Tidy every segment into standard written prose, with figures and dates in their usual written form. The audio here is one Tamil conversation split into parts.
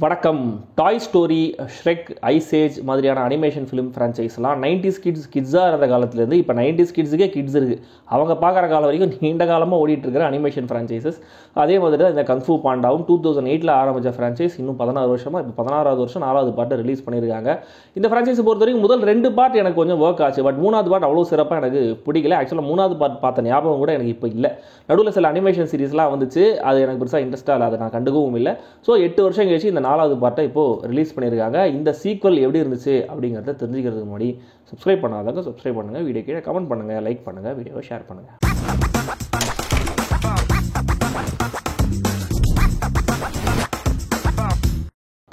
வணக்கம். டாய் ஸ்டோரி, ஷ்ரெக், ஐஸ் ஏஜ் மாதிரியான அனிமேஷன் ஃபிலிம் ஃப்ரான்ச்சைஸ்லாம் 90s கிட்ஸாக இருந்த காலத்துலேருந்து இப்போ 90s கிட்ஸுக்கே கிட்ஸ் இருக்குது. அவங்க பார்க்குற காலம் வரைக்கும் நீண்ட காலமாக ஓடிட்டு இருக்கிற அனிமேஷன் ஃப்ரான்ச்சைசஸ். அதே மாதிரி தான் இந்த கங்ஃபூ பாண்டாவும் 2008 ஆரம்பித்த ஃப்ரான்ச்சைஸ் இன்னும் 16 வருஷமாக இப்போ 16வது வருஷம் 4வது பார்ட்டை ரிலீஸ் பண்ணியிருக்காங்க. இந்த ஃப்ரான்ச்சைஸை பொறுத்த வரைக்கும் முதல் 2 பார்ட் எனக்கு கொஞ்சம் ஒர்க் ஆச்சு. பட் 3வது பார்ட் அவ்வளோ சிறப்பாக எனக்கு பிடிக்கல. ஆக்சுவலாக 3வது பார்ட் பார்த்த ஞாபகம் கூட எனக்கு இப்போ இல்லை. நடுவில் சில அனிமேஷன் சீரிஸ்லாம் வந்துச்சு, அது எனக்கு பெருசாக இன்ட்ரெஸ்ட்டாக இல்லை, அதை நான் கண்டுக்கவும் இல்லை. ஸோ 8 வருஷம் கழிச்சு இந்த 4வது பார்ட்டை இப்போது ரிலீஸ் பண்ணியிருக்காங்க. இந்த சீக்வல் எப்படி இருந்துச்சு அப்படிங்கிறத தெரிஞ்சுக்கிறதுக்கு முன்னாடி சப்ஸ்கிரைப் பண்ணாதவங்க சப்ஸ்கிரைப் பண்ணுங்கள், வீடியோ கீழே கமெண்ட் பண்ணுங்கள், லைக் பண்ணுங்கள், வீடியோவை ஷேர் பண்ணுங்கள்.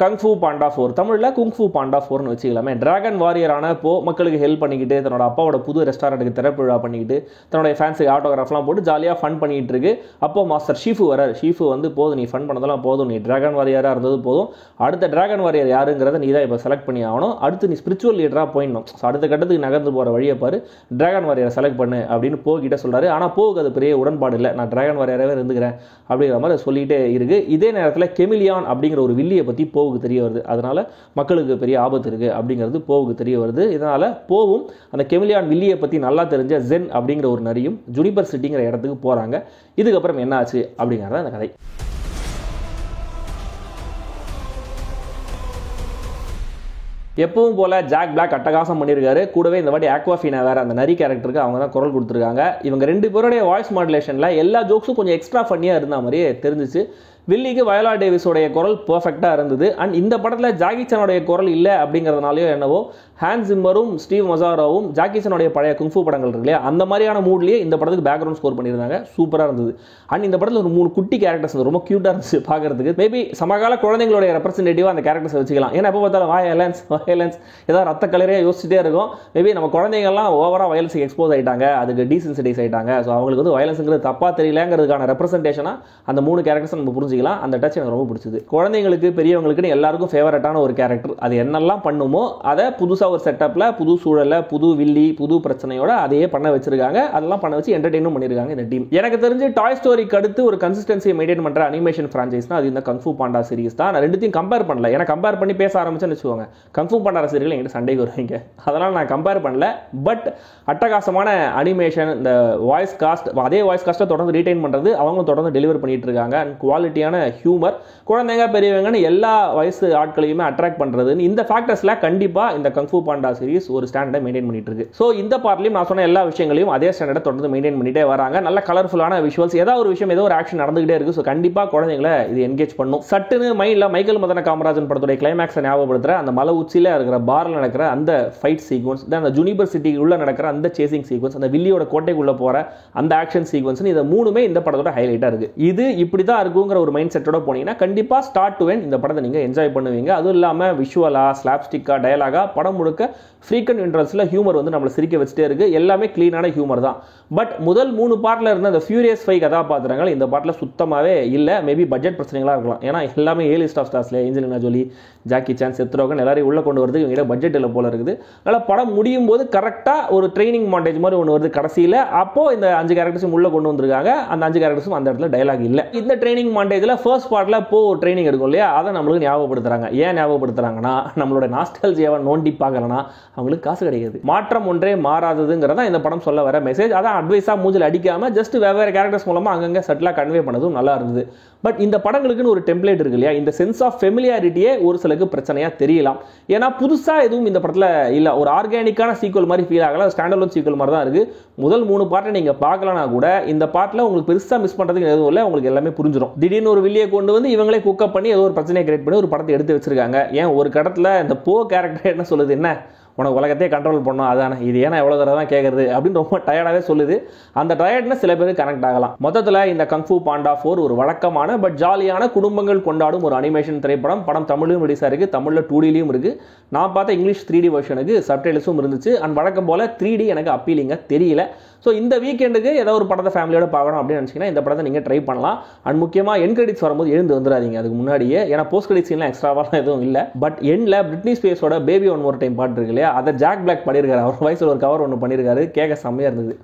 கங்ஃபூ பாண்டா 4 தமிழில் குங்ஃபூ பாண்டா 4னு வச்சுக்கலாமே. டிராகன் வாரியரான போ மக்களுக்கு ஹெல்ப் பண்ணிக்கிட்டு தன்னோட அப்பாவோட புது ரெஸ்டாரண்ட்டுக்கு திறப்பு விழா பண்ணிக்கிட்டு தன்னுடைய ஃபேன்ஸுக்கு ஆட்டோகிராஃப்லாம் போட்டு ஜாலியாக ஃபன் பண்ணிகிட்டு இருக்கு. அப்போ மாஸ்டர் ஷீஃபு வரார். ஷீஃபு வந்து போதும், நீ ஃபன் பண்ணதெல்லாம் போதும், நீ டிராகன் வாரியராக இருந்தது போதும், அடுத்த டிராகன் வாரியர் யாருங்கிறத நீ தான் இப்போ செலக்ட் பண்ணி ஆகணும், அடுத்து நீ ஸ்பிரிச்சுவல் லீடராக போயிடணும், ஸோ அடுத்த கட்டத்துக்கு நகர்ந்து போகிற வழியை பாரு, டிராகன் வாரியரை செலக்ட் பண்ணு அப்படின்னு போகிட்ட சொல்கிறாரு. ஆனால் போகுது அது பெரிய உடன்பாடு இல்லை, நான் டிராகன் வாரியராகவே இருந்துக்கிறேன் அப்படிங்கிற மாதிரி சொல்லிகிட்டே இருக்குது. இதே நேரத்தில் கெமிலியான் அப்படிங்கிற ஒரு வில்லியை பற்றி போவுக்கு தெரிய வருது. அதனால மக்களுக்கு பெரிய ஆபத்து இருக்கு அப்படிங்கிறது போவுக்கு தெரிய வருது. இதனால போவும் அந்த கெமிலியான் வில்லியை பற்றி நல்லா தெரிஞ்ச ஜென் அப்படிங்கிற ஒரு நரியும் ஜுனிபர் சிட்டிங்கிற இடத்துக்கு போகிறாங்க. இதுக்கப்புறம் என்ன ஆச்சு அப்படிங்கிறத அந்த கதை. எப்பவும் போல ஜாக் பிளாக் அட்டகாசம் பண்ணியிருக்காரு. கூடவே இந்த வாட்டி ஆக்வாஃபீனா வேற அந்த நரி கேரக்டருக்கு அவங்க தான் குரல் கொடுத்துருக்காங்க. இவங்க 2 பேருடைய வாய்ஸ் மாடுலேஷனில் எல்லா ஜோக்ஸும் கொஞ்சம் எக்ஸ்ட்ரா ஃபன்னியாக இருந்த மாதிரியே தெரிஞ்சிச்சு. வில்லிக்கு வயோலா டேவிஸோடைய குரல் பர்ஃபெக்டாக இருந்தது. அண்ட் இந்த படத்தில் ஜாக்கி சானோடைய குரல் இல்லை அப்படிங்கிறதுனாலையோ என்னவோ ஹான்ஸ் ஜிம்மரும் ஸ்டீவ் மசாராவும் ஜாக்கி சானோடைய பழைய குங்ஃபூ படங்கள் இருக்கு இல்லையா, அந்த மாதிரியான மூட்லேயே இந்த படத்துக்கு பேக்ரவுண்ட் ஸ்கோர் பண்ணியிருந்தாங்க. சூப்பராக இருந்தது. அண்ட் இந்த படத்தில் ஒரு 3 குட்டி கேரக்டர்ஸ் ரொம்ப க்யூட்டாக இருந்துச்சு பார்க்கறதுக்கு. மேபி சமகால குழந்தைங்களுடைய ரெப்ரஸன்டேட்டிவாக அந்த கேரக்டர்ஸ் வச்சுக்கலாம். ஏன்னா எப்போ பார்த்தாலும் வயலன்ஸ் ஏதாவது ரத்த கலரையாக யோசிச்சுட்டே இருக்கும். மேபி நம்ம குழந்தைங்கள்லாம் ஓவராக வயலன்ஸுக்கு எக்ஸ்போஸ் ஆகிட்டாங்க, அதுக்கு டீசென்சிடைஸ் ஆகிட்டாங்க. ஸோ அவங்களுக்கு வந்து வயலன்ஸுங்கிறது தப்பாக தெரியலங்கிறதுக்கான ரெப்ரஸன்டேஷனாக அந்த 3 கேரக்டர்ஸ் நம்ம புரிஞ்சுக்கலாம். அந்த டச் எனக்கு ரொம்ப பிடிச்சது. குழந்தைங்களுக்கு பெரியவங்களுக்கு எல்லாருக்கும் ஃபேவரட்டான ஒரு கேரக்டர். அது என்னெல்லாம் பண்ணுமோ அதை புதுசாக ஒரு செட்டப்பில் புது சூழலில் புது வில்லி புது பிரச்சனையோட அதையே பண்ண வச்சிருக்காங்க. அதெல்லாம் பண்ண வச்சு என்டர்டெயினும் பண்ணியிருக்காங்க இந்த டீம். எனக்கு தெரிஞ்சு டாய் ஸ்டோரிக்கு அடுத்து ஒரு கன்சிஸ்டன்சியை மெயின்டைன் பண்ணுற அனிமேஷன் ஃப்ரான்ச்சைஸ்னா அது இந்த கங்ஃபூ பாண்டா சீரிஸ் தான். நான் ரெண்டுத்தையும் கம்பேர் பண்ணல. ஏன்னா கம்பேர் பண்ணி பேச ஆரம்பிச்சேன்னு வச்சுக்கோங்க, கங்ஃபூ பாண்டா சீரியல் என்கிட்ட சண்டைக்கு வருவீங்க. அதனால் நான் கம்பேர் பண்ணல. பட் அட்டகாசமான அனிமேஷன், இந்த வாய்ஸ் காஸ்ட், அதே வாய்ஸ் காஸ்ட்டை தொடர்ந்து ரீடைன் பண்ணுறது அவங்களும் தொடர்ந்து டெலிவர் பண்ணிட்டு இருக்காங்க. அண்ட் குவாலிட்டியான ஹியூமர், குழந்தைங்க பெரியவங்கன்னு எல்லா வயசு ஆட்களையுமே அட்ராக்ட் பண்ணுறது, இந்த ஃபேக்டர்ஸில் கண்டிப்பாக இந்த கங்ஃபூ பாண்டா சீரிஸ் ஒரு ஸ்டாண்டர்டை மெயின்டைன் பண்ணிட்டு இருக்கு. ஸோ இந்த பார்ட்லையும் நான் சொன்ன எல்லா விஷயங்களையும் அதே ஸ்டாண்டர்டை தொடர்ந்து மெயின்டைன் பண்ணிட்டே வராங்க. நல்ல கலர்ஃபுல்லான விஷுவல்ஸ், ஏதாவது ஒரு விஷயம் ஏதோ ஒரு ஆக்ஷன் நடந்துகிட்டே இருக்கு. ஸோ கண்டிப்பாக குழந்தைங்களை இது என்கேஜ் பண்ணும். சட்டுன்னு மைண்டில் மைக்கேல் மதன காமராஜன் படத்துடைய கிளைமேக்ஸை ஞாபகப்படுத்துகிற அந்த மலை உச்சியில் இருக்கிற பார்ல நடக்கிற அந்த ஃபைட் சீக்வன்ஸ், அந்த ஜுனிபர் சிட்டி உள்ள நடக்கிற அந்த சேசிங் சீக்வன்ஸ், அந்த வில்லியோட கோட்டைக்குள்ள போகிற அந்த ஆக்ஷன் சீக்வன்ஸ், இது 3மே இந்த படத்தோட ஹைலைட்டாக இருக்கு. இது இப்படி தான் இருக்குங்கிற ஒரு மைண்ட் செட்டோட போனீங்கன்னா கண்டிப்பாக ஸ்டார்ட் டு எண்ட் இந்த படத்தை நீங்கள் என்ஜாய் பண்ணுவீங்க. அதுவும் இல்லாமல் விஷுவலா, ஸ்லாப்ஸ்டிக்கா, டயலாகா படம் முழுக்க ஃப்ரீக்வெண்ட் இன்டர்வல்ஸில் ஹியூமர் வந்து நம்மளை சிரிக்க வச்சுட்டே இருக்கு. எல்லாமே க்ளீனான ஹியூமர் தான். பட் முதல் 3 பார்ட்டில் இருந்த அந்த ஃபியூரியஸ் 5 கதாபாத்திரங்கள் இந்த பார்ட்டில் சுத்தமாகவே இல்லை. மேபி பட்ஜெட் பிரச்சனைகளாக இருக்கலாம். ஏன்னா எல்லாமே ஏ லிஸ்ட் ஆஃப் ஸ்டார்ஸ்ல Angelina Jolie, Jackie Chan, Seth Rogen எல்லாரையும் உள்ள கொண்டு வரது இவங்க பட்ஜெட் இல்லை போல இருக்குது. அதனால் படம் முடியும் போது கரெக்டாக ஒரு ட்ரைனிங் மாண்டேஜ் மாதிரி ஒன்று வருது கடைசியில். அப்போ இந்த 5 கேரக்டர்ஸும் உள்ள கொண்டு வந்திருக்காங்க. அந்த 5 கேரக்டர்ஸும் அந்த இடத்துல டயலாக் இல்லை. இந்த ட்ரைனிங் மாண்டேஜில் ஃபர்ஸ்ட் பார்ட்டில் ட்ரைனிங் எடுக்கும் இல்லையா, அதை நம்மளுக்கு ஞாபகப்படுத்துறாங்க. ஏன் ஞாபகப்படுத்துறாங்கன்னா நம்மளோட நாஸ்டால்ஜியாவை நோண்டி பார்க்கலன்னா அவங்களுக்கு காசு கிடையாது. மாற்றம் ஒன்றே மாறாததுங்கிறதா இந்த படம் சொல்ல வர மெசேஜ். அதான் அட்வைஸாக மூஞ்சில் அடிக்காம ஜஸ்ட் வெவ்வேறு கேரக்டர்ஸ் மூலமாக அங்கங்கே செட்டிலாக கன்வே பண்ணதும் நல்லா இருந்தது. பட் இந்த படங்களுக்குன்னு ஒரு டெம்ப்ளேட் இருக்கு இல்லையா, இந்த சென்ஸ் ஆஃப் ஃபெமிலியாரிட்டியே ஒரு சிலருக்கு பிரச்சனையாக தெரியலாம். ஏன்னா புதுசாக எதுவும் இந்த படத்தில் இல்லை, ஒரு ஆர்கானிக்கான சீக்வல் மாதிரி ஃபீல் ஆகல, ஸ்டாண்டர்ட் சீக்வல் மாதிரி தான் இருக்குது. முதல் 3 பார்ட்டை நீங்கள் பார்க்கலனா கூட இந்த பார்ட்டில் உங்களுக்கு பெருசாக மிஸ் பண்ணுறதுக்கு எதுவும் இல்லை, உங்களுக்கு எல்லாமே புரிஞ்சிடும். திடீர்னு ஒரு வில்லியை கொண்டு வந்து இவங்களே குக்கப் பண்ணி ஏதோ ஒரு பிரச்சனையை கிரியேட் பண்ணி ஒரு படத்தை எடுத்து வச்சிருக்காங்க. ஏன் ஒரு கடத்தில் இந்த கேரக்டர் என்ன சொல்லுது, என்ன உனக்கு உலகத்தையே கண்ட்ரோல் பண்ணோம், அதானே இது ஏன்னா எவ்வளோ தடவை தான் கேட்குறது அப்படின்னு ரொம்ப டயர்டாகவே சொல்லுது. அந்த டயர்ட்னஸ் சில பேருக்கு கனெக்ட் ஆகலாம். மொத்தத்தில் இந்த கங்ஃபூ பாண்டா 4 ஒரு வழக்கமான பட் ஜாலியான குடும்பங்கள் கொண்டாடும் ஒரு அனிமேஷன் திரைப்படம். படம் தமிழ்லையும் ரிலீஸ் ஆயிருக்கு, தமிழில் 2Dலையும் இருக்குது. நான் பார்த்த இங்கிலீஷ் 3D வெர்ஷனுக்கு சப்டைட்டில்ஸும் இருந்துச்சு. அண்ட் வழக்கம் போல் 3D எனக்கு அப்பீலிங்காக தெரியல. ஸோ இந்த வீக்கெண்டுக்கு ஏதோ ஒரு படத்தை ஃபேமிலியோட பார்க்கணும் அப்படின்னு நினச்சிங்கன்னா இந்த படத்தை நீங்கள் ட்ரை பண்ணலாம். அண்ட் முக்கியமாக என் கிரெடிட்ஸ் வரும்போது எழுந்து வந்துடாதீங்க அதுக்கு முன்னாடியே. ஏன்னா போஸ்ட் கிரெடிட் சீன்லாம் எக்ஸ்ட்ராவாக எதுவும் இல்லை. பட் எண்டில் பிரிட்னி ஸ்பியர்ஸோட பேபி ஒன் மோர் டைம் பாட்டு இருக்கு இல்லையா, அதை ஜாக் பிளாக் பண்ணியிருக்காரு. அவர் வயசில் ஒரு கவர் ஒன்று பண்ணியிருக்காரு, கேட்க செம்மையாக இருந்தது.